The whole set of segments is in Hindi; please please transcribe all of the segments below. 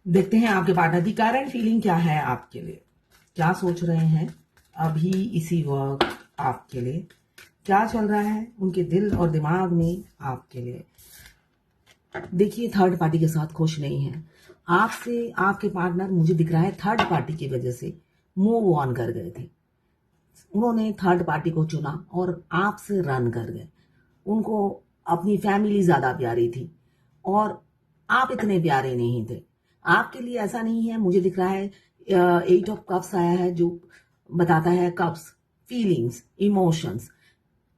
देखते हैं आपके पार्टनर की करंट फीलिंग क्या है आपके लिए, क्या सोच रहे हैं अभी इसी वक्त आपके लिए, क्या चल रहा है उनके दिल और दिमाग में आपके लिए। देखिए, थर्ड पार्टी के साथ खुश नहीं है आपसे। आपके पार्टनर मुझे दिख रहा है थर्ड पार्टी की वजह से मूव ऑन कर गए थे। उन्होंने थर्ड पार्टी को चुना और आपसे रन कर गए। उनको अपनी फैमिली ज्यादा प्यारी थी और आप इतने प्यारे नहीं थे। आपके लिए ऐसा नहीं है, मुझे दिख रहा है 8 ऑफ कप्स आया है जो बताता है कप्स, फीलिंग्स, इमोशंस।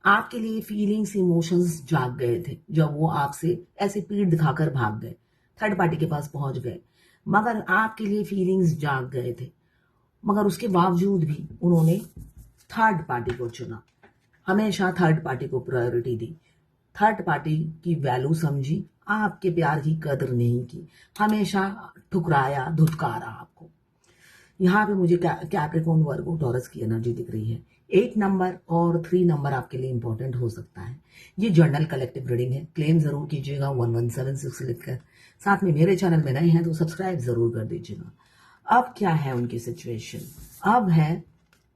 आपके लिए फीलिंग्स, इमोशंस जाग गए थे जब वो आपसे ऐसे पीठ दिखाकर भाग गए, थर्ड पार्टी के पास पहुंच गए। मगर आपके लिए फीलिंग्स जाग गए थे, मगर उसके बावजूद भी उन्होंने थर्ड पार्टी को चुना। हमेशा थर्ड पार्टी को प्रायोरिटी दी, थर्ड पार्टी की वैल्यू समझी, आपके प्यार की कदर नहीं की, हमेशा ठुकराया, धुतकारा आपको। यहाँ पे मुझे कैप्रिकॉर्न, वर्गो, टॉरस की एनर्जी दिख रही है। 8 नंबर और 3 नंबर आपके लिए इंपॉर्टेंट हो सकता है। ये जर्नल कलेक्टिव रीडिंग है, क्लेम जरूर कीजिएगा 1176 लिखकर। साथ में मेरे चैनल में नए हैं तो सब्सक्राइब जरूर कर दीजिएगा। अब क्या है उनकी सिचुएशन, अब है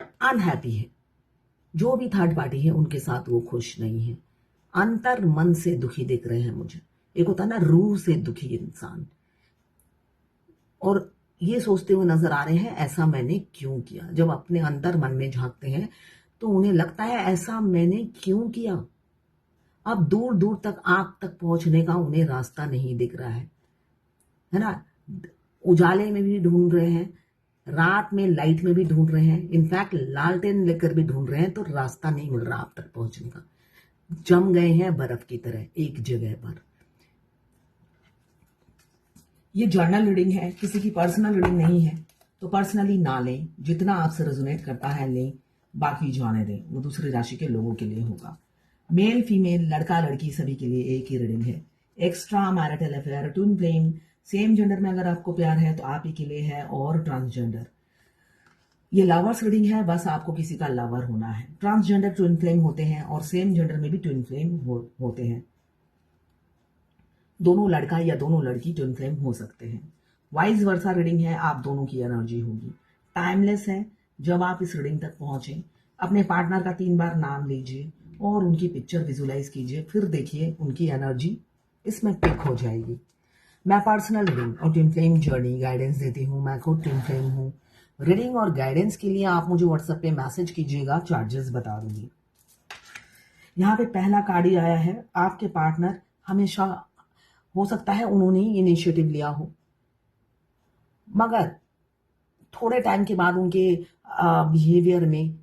अनहैप्पी है। जो भी थर्ड पार्टी है उनके साथ वो खुश नहीं है, अंतर मन से दुखी दिख रहे हैं मुझे। एक होता है ना रूह से दुखी इंसान, और ये सोचते हुए नजर आ रहे हैं ऐसा मैंने क्यों किया। जब अपने अंतर मन में झांकते हैं तो उन्हें लगता है ऐसा मैंने क्यों किया। अब दूर दूर तक आप तक पहुंचने का उन्हें रास्ता नहीं दिख रहा है ना। उजाले में भी ढूंढ रहे हैं, रात में लाइट में भी ढूंढ रहे हैं, इनफैक्ट लालटेन लेकर भी ढूंढ रहे हैं, तो रास्ता नहीं मिल रहा आप तक पहुंचने का। जम गए हैं बर्फ की तरह एक जगह पर। ये जर्नल रीडिंग है, किसी की पर्सनल रीडिंग नहीं है, तो पर्सनली ना लें। जितना आपसे रेजोनेट करता है लें, बाकी जाने दें, वो दूसरी राशि के लोगों के लिए होगा। मेल फीमेल, लड़का लड़की सभी के लिए एक ही रीडिंग है। Extra marital affair, twin flame, same gender में अगर आपको प्यार है तो आप ही के लिए है, और ट्रांसजेंडर। ये लवर्स रीडिंग है, बस आपको किसी का लवर होना है। ट्रांसजेंडर ट्विन फ्लेम होते हैं और सेम जेंडर में भी ट्विन फ्लेम होते हैं। दोनों लड़का या दोनों लड़की ट्विन फ्लेम हो सकते हैं। वाइस वर्सा रीडिंग है, आप दोनों की एनर्जी होगी। टाइमलेस है। जब आप इस रीडिंग तक पहुंचे, अपने पार्टनर का 3 बार नाम लीजिए और उनकी पिक्चर विजुलाइज कीजिए, फिर देखिए उनकी एनर्जी इसमें पिक हो जाएगी। मैं पर्सनल रीडिंग और ट्विन फ्लेम जर्नी गाइडेंस देती हूँ, मैं खुद ट्विन फ्लेम हूँ। रीडिंग और गाइडेंस के लिए आप मुझे व्हाट्सएप पे मैसेज कीजिएगा, चार्जेस बता दूंगी। यहाँ पे पहला कार्ड ही आया है, आपके पार्टनर हमेशा, हो सकता है उन्होंने ही इनिशिएटिव लिया हो, मगर थोड़े टाइम के बाद उनके बिहेवियर में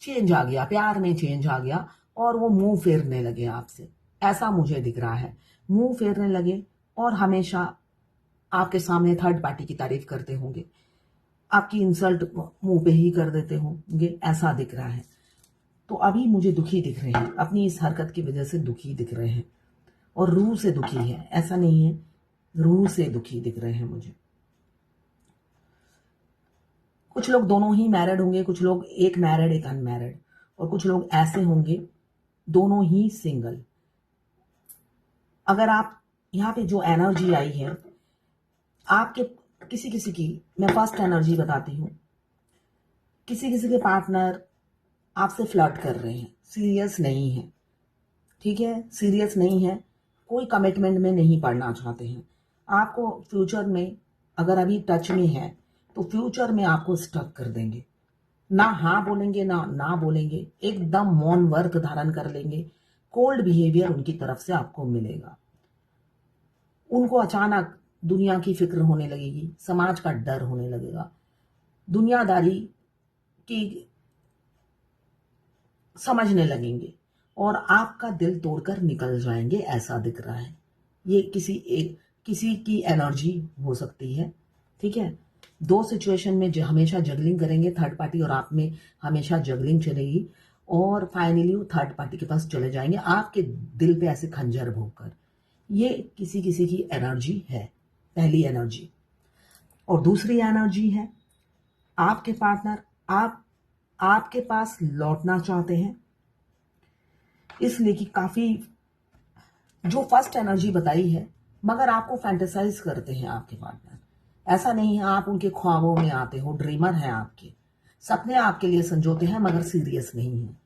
चेंज आ गया, प्यार में चेंज आ गया और वो मुंह फेरने लगे आपसे। ऐसा मुझे दिख रहा है, मुंह फेरने लगे और हमेशा आपके सामने थर्ड पार्टी की तारीफ करते होंगे, आपकी इंसल्ट मुंह पे ही कर देते होंगे, ऐसा दिख रहा है। तो अभी मुझे दुखी दिख रहे हैं, अपनी इस हरकत की वजह से दुखी दिख रहे हैं, और रूह से दुखी है, ऐसा नहीं है, रूह से दुखी दिख रहे हैं मुझे। कुछ लोग दोनों ही मैरिड होंगे, कुछ लोग एक मैरिड एक अनमैरिड, और कुछ लोग ऐसे होंगे दोनों ही सिंगल। अगर आप यहाँ पे जो एनर्जी आई है आपके किसी किसी की, मैं फर्स्ट एनर्जी बताती हूँ, किसी किसी के पार्टनर आपसे फ्लर्ट कर रहे हैं, सीरियस नहीं है, ठीक है, सीरियस नहीं है, कोई कमिटमेंट में नहीं पड़ना चाहते हैं। आपको फ्यूचर में, अगर अभी टच में है तो फ्यूचर में आपको स्टक कर देंगे। ना हाँ बोलेंगे ना ना बोलेंगे, एकदम मौन व्रत धारण कर लेंगे। कोल्ड बिहेवियर उनकी तरफ से आपको मिलेगा। उनको अचानक दुनिया की फिक्र होने लगेगी, समाज का डर होने लगेगा, दुनियादारी की समझने लगेंगे और आपका दिल तोड़कर निकल जाएंगे, ऐसा दिख रहा है। ये किसी की एनर्जी हो सकती है, ठीक है। दो सिचुएशन में हमेशा जगलिंग करेंगे, थर्ड पार्टी और आप में हमेशा जगलिंग चलेगी, और फाइनली वो थर्ड पार्टी के पास चले जाएंगे आपके दिल पे ऐसे खंजर भोंककर। ये किसी किसी की एनर्जी है, पहली एनर्जी। और दूसरी एनर्जी है आपके पार्टनर आपके पास लौटना चाहते हैं, इसलिए कि काफी, जो फर्स्ट एनर्जी बताई है, मगर आपको फैंटेसाइज करते हैं आपके पार्टनर, ऐसा नहीं है आप उनके ख्वाबों में आते हो, ड्रीमर हैं आपके, सपने आपके लिए संजोते हैं मगर सीरियस नहीं है,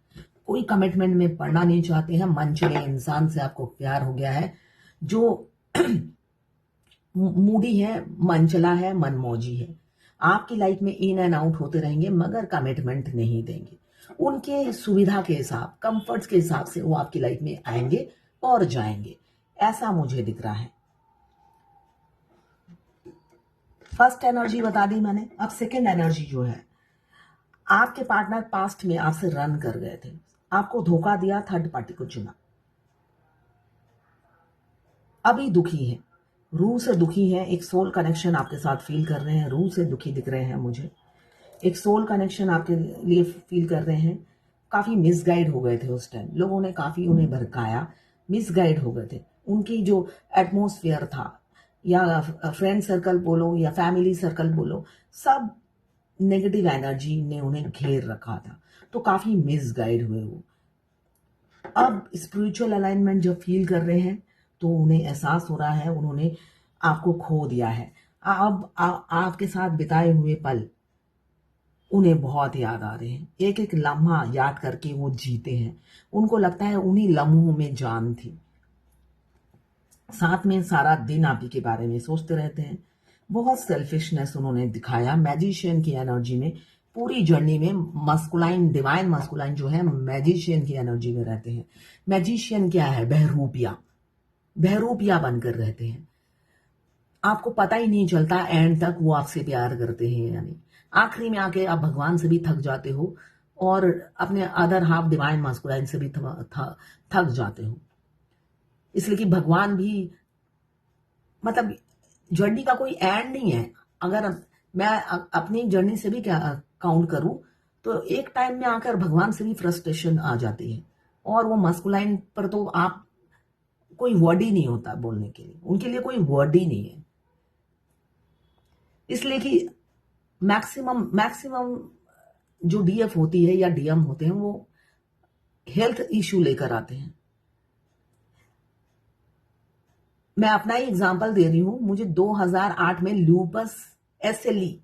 कोई कमिटमेंट में पड़ना नहीं चाहते हैं। मनचले इंसान से आपको प्यार हो गया है जो मूडी है, मनचला है, मनमौजी है। आपकी लाइफ में इन एंड आउट होते रहेंगे मगर कमिटमेंट नहीं देंगे। उनके सुविधा के हिसाब, कंफर्ट्स के हिसाब से वो आपकी लाइफ में आएंगे और जाएंगे, ऐसा मुझे दिख रहा है। फर्स्ट एनर्जी बता दी मैंने, अब सेकेंड एनर्जी जो है, आपके पार्टनर पास्ट में आपसे रन कर गए थे, आपको धोखा दिया, थर्ड पार्टी को चुना, अभी दुखी है, रूह से दुखी है। एक सोल कनेक्शन आपके साथ फील कर रहे हैं, रूह से दुखी दिख रहे हैं मुझे, एक सोल कनेक्शन आपके लिए फील कर रहे हैं। काफी मिसगाइड हो गए थे उस टाइम, लोगों ने काफी उन्हें भड़काया, मिसगाइड हो गए थे। उनकी जो एटमोस्फियर था, या फ्रेंड सर्कल बोलो या फैमिली सर्कल बोलो, सब नेगेटिव एनर्जी ने उन्हें घेर रखा था, तो काफी मिसगाइड हुए वो। अब स्पिरिचुअल अलाइनमेंट जब फील कर रहे हैं तो उन्हें एहसास हो रहा है उन्होंने आपको खो दिया है। अब आपके साथ बिताए हुए पल उन्हें बहुत याद आ रहे हैं, एक एक लम्हा याद करके वो जीते हैं। उनको लगता है उन्हीं लम्हों में जान थी, साथ में सारा दिन आप ही के बारे में सोचते रहते हैं। बहुत सेल्फिशनेस उन्होंने दिखाया मैजिशियन की एनर्जी में। पूरी जर्नी में मस्कुलाइन, डिवाइन मस्कुलाइन जो है मैजिशियन की एनर्जी में रहते हैं। मैजिशियन क्या है? बहरूपिया, बहरूपिया बनकर रहते हैं। आपको पता ही नहीं चलता एंड तक वो आपसे प्यार करते हैं या नहीं। आखिरी में आके आप भगवान से भी थक जाते हो और अपने अदर हाफ डिवाइन मस्कुलाइन से भी थक जाते हो, इसलिए कि भगवान भी, मतलब जर्नी का कोई एंड नहीं है। अगर मैं अपनी जर्नी से भी क्या काउंट करूं तो एक टाइम में आकर भगवान से भी फ्रस्ट्रेशन आ जाती है, और वो मस्कुलाइन पर तो आप कोई वर्ड ही नहीं होता बोलने के लिए, उनके लिए कोई वर्ड ही नहीं है। इसलिए कि मैक्सिमम जो डीएफ होती है या डीएम होते हैं वो हेल्थ इश्यू लेकर आते हैं। मैं अपना ही एग्जांपल दे रही हूं, मुझे 2008 में लूपस एसएलई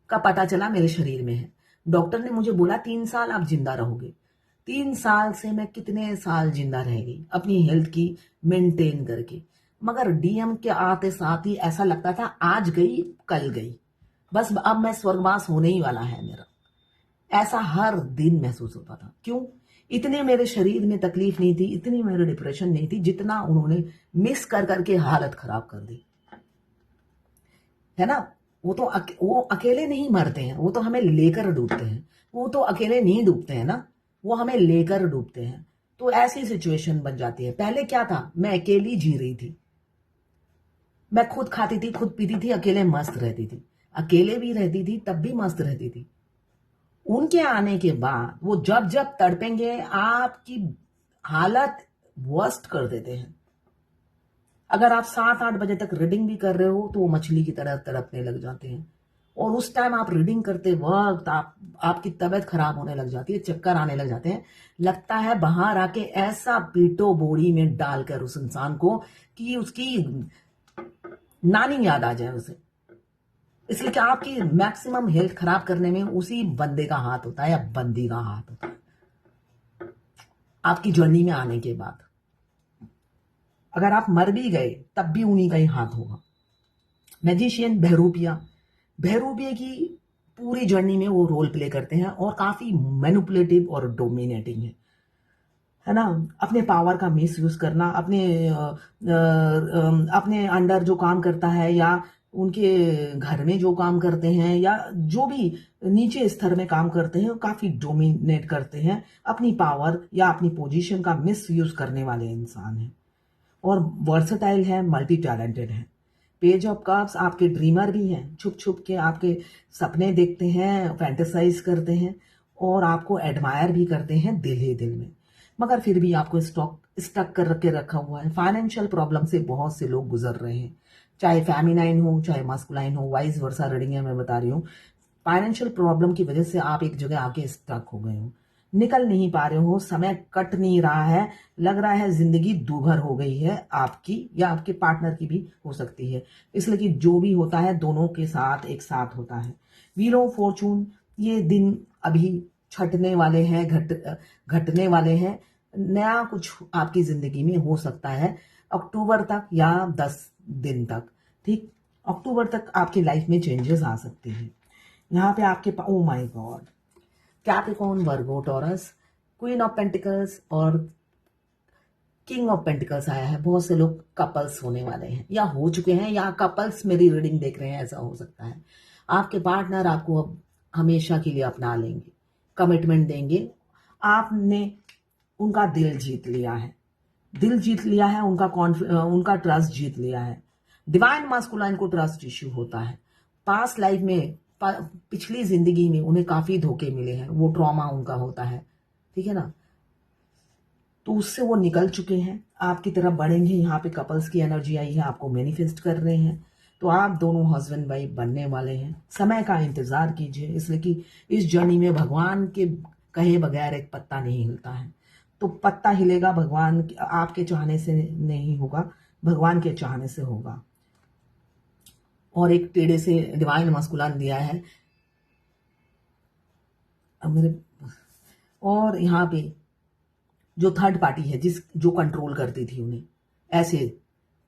का पता चला मेरे शरीर में है। डॉक्टर ने मुझे बोला 3 साल आप जिंदा रहोगे। 3 साल से मैं कितने साल जिंदा रह गई अपनी हेल्थ की मेंटेन करके, मगर डीएम के आते साथ ही ऐसा लगता था आज गई कल गई, बस अब मैं स्वर्गवास होने ही वाला है मेरा, ऐसा हर दिन महसूस होता था। क्यों? इतने मेरे शरीर में तकलीफ नहीं थी, इतनी मेरे डिप्रेशन नहीं थी, जितना उन्होंने मिस कर करके हालत खराब कर दी है ना। वो अकेले नहीं मरते हैं, वो तो हमें लेकर डूबते हैं। वो तो अकेले नहीं डूबते हैं ना, वो हमें लेकर डूबते हैं। तो ऐसी सिचुएशन बन जाती है। पहले क्या था, मैं अकेली जी रही थी, मैं खुद खाती थी, खुद पीती थी, अकेले मस्त रहती थी, अकेले भी रहती थी तब भी मस्त रहती थी। उनके आने के बाद वो जब जब तड़पेंगे आपकी हालत वर्स्ट कर देते हैं। अगर आप 7-8 बजे तक रीडिंग भी कर रहे हो तो वो मछली की तरह तड़पने लग जाते हैं, और उस टाइम आप रीडिंग करते वक्त आपकी तबीयत खराब होने लग जाती है, चक्कर आने लग जाते हैं। लगता है बाहर आके ऐसा पीटो बोरी में डालकर उस इंसान को कि उसकी नानी याद आ जाए उसे। इसलिए कि आपकी मैक्सिमम हेल्थ खराब करने में उसी बंदे का हाथ होता है या बंदी का हाथ होता है आपकी जर्नी में आने के बाद। अगर आप मर भी गए तब भी उन्हीं का ही हाथ होगा। मैजिशियन बहरूपिया की पूरी जर्नी में वो रोल प्ले करते हैं और काफी मैनिपुलेटिव और डोमिनेटिंग है ना। अपने पावर का मिस यूज करना, अपने अंडर जो काम करता है या उनके घर में जो काम करते हैं या जो भी नीचे स्तर में काम करते हैं, वो काफी डोमिनेट करते हैं। अपनी पावर या अपनी पोजीशन का मिस यूज करने वाले इंसान हैं, और वर्सेटाइल है, मल्टी टैलेंटेड है। पेज ऑफ कप्स आपके ड्रीमर भी हैं, छुप छुप के आपके सपने देखते हैं, फैंटेसाइज करते हैं और आपको एडमायर भी करते हैं दिल ही दिल में, मगर फिर भी आपको स्टक कर के रखा हुआ है। फाइनेंशियल प्रॉब्लम से बहुत से लोग गुजर रहे हैं, चाहे फेमिनाइन हो चाहे मस्कुलाइन हो, वाइस वर्सा रीडिंग है मैं बता रही हूँ। फाइनेंशियल प्रॉब्लम की वजह से आप एक जगह आके स्टक हो गए हो, निकल नहीं पा रहे हो, समय कट नहीं रहा है, लग रहा है जिंदगी दूभर हो गई है आपकी या आपके पार्टनर की भी हो सकती है। इसलिए कि जो भी होता है दोनों के साथ एक साथ होता है। व्हील ऑफ फॉर्चून, ये दिन अभी छटने वाले हैं, घटने वाले हैं। नया कुछ आपकी जिंदगी में हो सकता है अक्टूबर तक या 10 दिन तक, ठीक। अक्टूबर तक आपकी लाइफ में चेंजेस आ सकते हैं। यहाँ पे आपके oh my God, Capricorn, Virgo, taurus, queen of pentacles और किंग ऑफ पेंटिकल्स आया है। बहुत से लोग कपल्स होने वाले हैं या हो चुके हैं या कपल्स मेरी रीडिंग देख रहे हैं, ऐसा हो सकता है। आपके पार्टनर आपको अब हमेशा के लिए अपना लेंगे, कमिटमेंट देंगे। आपने उनका दिल जीत लिया है, उनका ट्रस्ट जीत लिया है। डिवाइन मास्कुलाइन को ट्रस्ट इश्यू होता है। पास्ट लाइफ में, पिछली जिंदगी में उन्हें काफी धोखे मिले हैं, वो ट्रॉमा उनका होता है, ठीक है ना। तो उससे वो निकल चुके हैं, आपकी तरफ बढ़ेंगे। यहाँ पे कपल्स की एनर्जी आई है, आपको मैनिफेस्ट कर रहे हैं। तो आप दोनों हस्बैंड वाइफ बनने वाले हैं। समय का इंतजार कीजिए, इसलिए कि इस जर्नी में भगवान के कहे बगैर एक पत्ता नहीं हिलता है। तो पत्ता हिलेगा भगवान आपके चाहने से नहीं होगा, भगवान के चाहने से होगा। और एक टेढ़े से डिवाइन मस्कुलान दिया है मेरे। और यहाँ पे जो थर्ड पार्टी है जो कंट्रोल करती थी उन्हें, ऐसे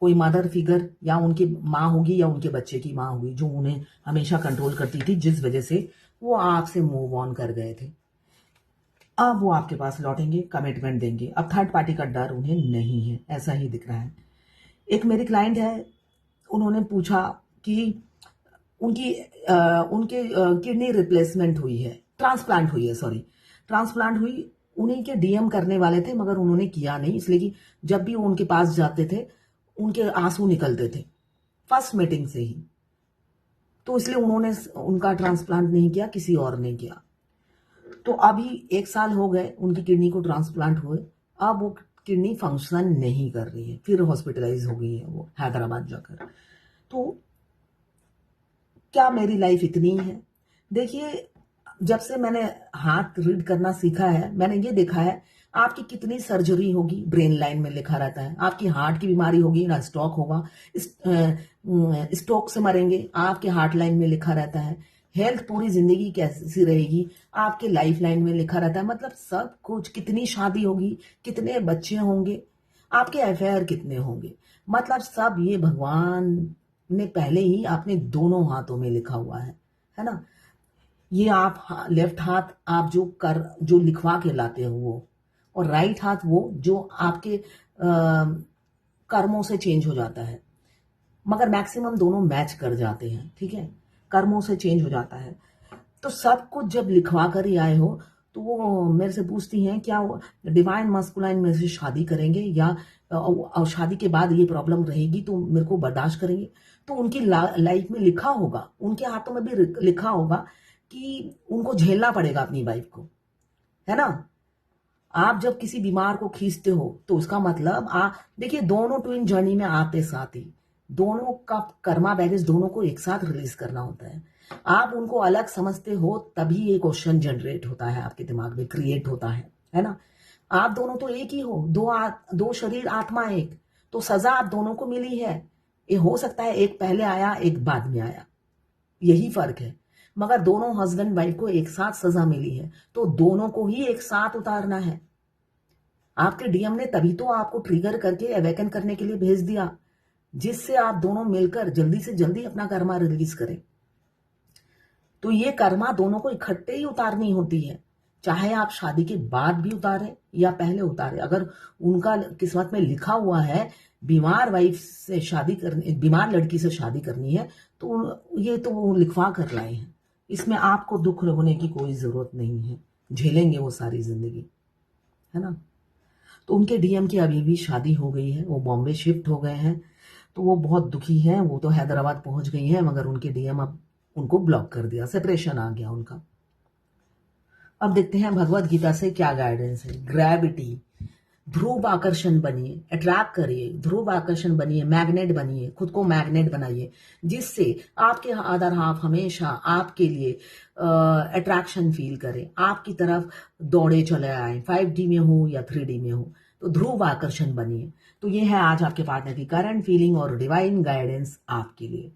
कोई मदर फिगर या उनकी माँ होगी या उनके बच्चे की माँ होगी जो उन्हें हमेशा कंट्रोल करती थी, जिस वजह से वो आपसे मूव ऑन कर गए थे। अब वो आपके पास लौटेंगे, कमिटमेंट देंगे। अब थर्ड पार्टी का डर उन्हें नहीं है, ऐसा ही दिख रहा है। एक मेरी क्लाइंट है, उन्होंने पूछा कि उनके किडनी रिप्लेसमेंट हुई है, ट्रांसप्लांट हुई। उन्हीं के डीएम करने वाले थे मगर उन्होंने किया नहीं, इसलिए कि जब भी वो उनके पास जाते थे उनके आंसू निकलते थे फर्स्ट मीटिंग से ही। तो इसलिए उन्होंने उनका ट्रांसप्लांट नहीं किया, किसी और ने किया। तो अभी 1 साल हो गए उनकी किडनी को ट्रांसप्लांट हुए, अब वो किडनी फंक्शन नहीं कर रही है, फिर हॉस्पिटलाइज हो गई है वो हैदराबाद जाकर। तो क्या मेरी लाइफ इतनी ही है? देखिए, जब से मैंने हाथ रीड करना सीखा है, मैंने ये देखा है आपकी कितनी सर्जरी होगी, ब्रेन लाइन में लिखा रहता है। आपकी हार्ट की बीमारी होगी ना, स्ट्रोक होगा, स्ट्रोक से मरेंगे, आपके हार्ट लाइन में लिखा रहता है। हेल्थ पूरी जिंदगी कैसी रहेगी, आपके लाइफ लाइन में लिखा रहता है। मतलब सब कुछ, कितनी शादी होगी, कितने बच्चे होंगे, आपके अफेयर कितने होंगे, मतलब सब ये भगवान ने पहले ही आपने दोनों हाथों में लिखा हुआ है ना। ये आप लेफ्ट हाथ आप जो लिखवा के लाते हो वो, और राइट हाथ वो जो आपके कर्मों से चेंज हो जाता है। मगर मैक्सिमम दोनों मैच कर जाते हैं, ठीक है, कर्मों से चेंज हो जाता है। तो सब कुछ जब लिखवा कर ही आए हो तो वो मेरे से पूछती हैं क्या वो डिवाइन मस्कुलाइन में से शादी करेंगे या शादी के बाद ये प्रॉब्लम रहेगी तो मेरे को बर्दाश्त करेंगे। तो उनकी लाइफ में लिखा होगा, उनके हाथों में भी लिखा होगा कि उनको झेलना पड़ेगा अपनी वाइफ को, है ना। आप जब किसी बीमार को खींचते हो तो उसका मतलब देखिए, दोनों ट्विन जर्नी में आते साथ ही दोनों का कर्मा बैगेज दोनों को एक साथ रिलीज करना होता है। आप उनको अलग समझते हो तभी ये क्वेश्चन जनरेट होता है आपके दिमाग में, क्रिएट होता है ना। आप दोनों तो एक ही हो, दो शरीर आत्मा एक, तो सजा आप दोनों को मिली है। ये हो सकता है एक पहले आया एक बाद में आया, यही फर्क है। मगर दोनों हस्बैंड वाइफ को एक साथ सजा मिली है, तो दोनों को ही एक साथ उतारना है। आपके डीएम ने तभी तो आपको ट्रिगर करके अवेकन करने के लिए भेज दिया, जिससे आप दोनों मिलकर जल्दी से जल्दी अपना कर्मा रिलीज करें। तो ये कर्मा दोनों को इकट्ठे ही उतारनी होती है, चाहे आप शादी के बाद भी उतारें या पहले उतारें। अगर उनका किस्मत में लिखा हुआ है बीमार वाइफ से शादी करनी, बीमार लड़की से शादी करनी है, तो ये तो वो लिखवा कर लाए हैं। इसमें आपको दुख होने की कोई जरूरत नहीं है, झेलेंगे वो सारी जिंदगी, है ना। तो उनके डीएम की अभी भी शादी हो गई है, वो बॉम्बे शिफ्ट हो गए हैं, तो वो बहुत दुखी हैं। वो तो हैदराबाद पहुंच गई हैं, मगर उनके डीएम अब उनको ब्लॉक कर दिया, सेपरेशन आ गया उनका। अब देखते हैं भगवत गीता से क्या गाइडेंस है। ग्रेविटी, ध्रुव आकर्षण बनिए, अट्रैक्ट करिए, ध्रुव आकर्षण बनिए, मैग्नेट बनिए, खुद को मैग्नेट बनाइए, जिससे आपके अदर हाफ हमेशा आपके लिए अट्रैक्शन फील करे, आपकी तरफ दौड़े चले आए, 5D में हो या 3D में हो। तो ध्रुव आकर्षण बनिए। तो ये है आज आपके पार्टनर की करंट फीलिंग और डिवाइन गाइडेंस आपके लिए।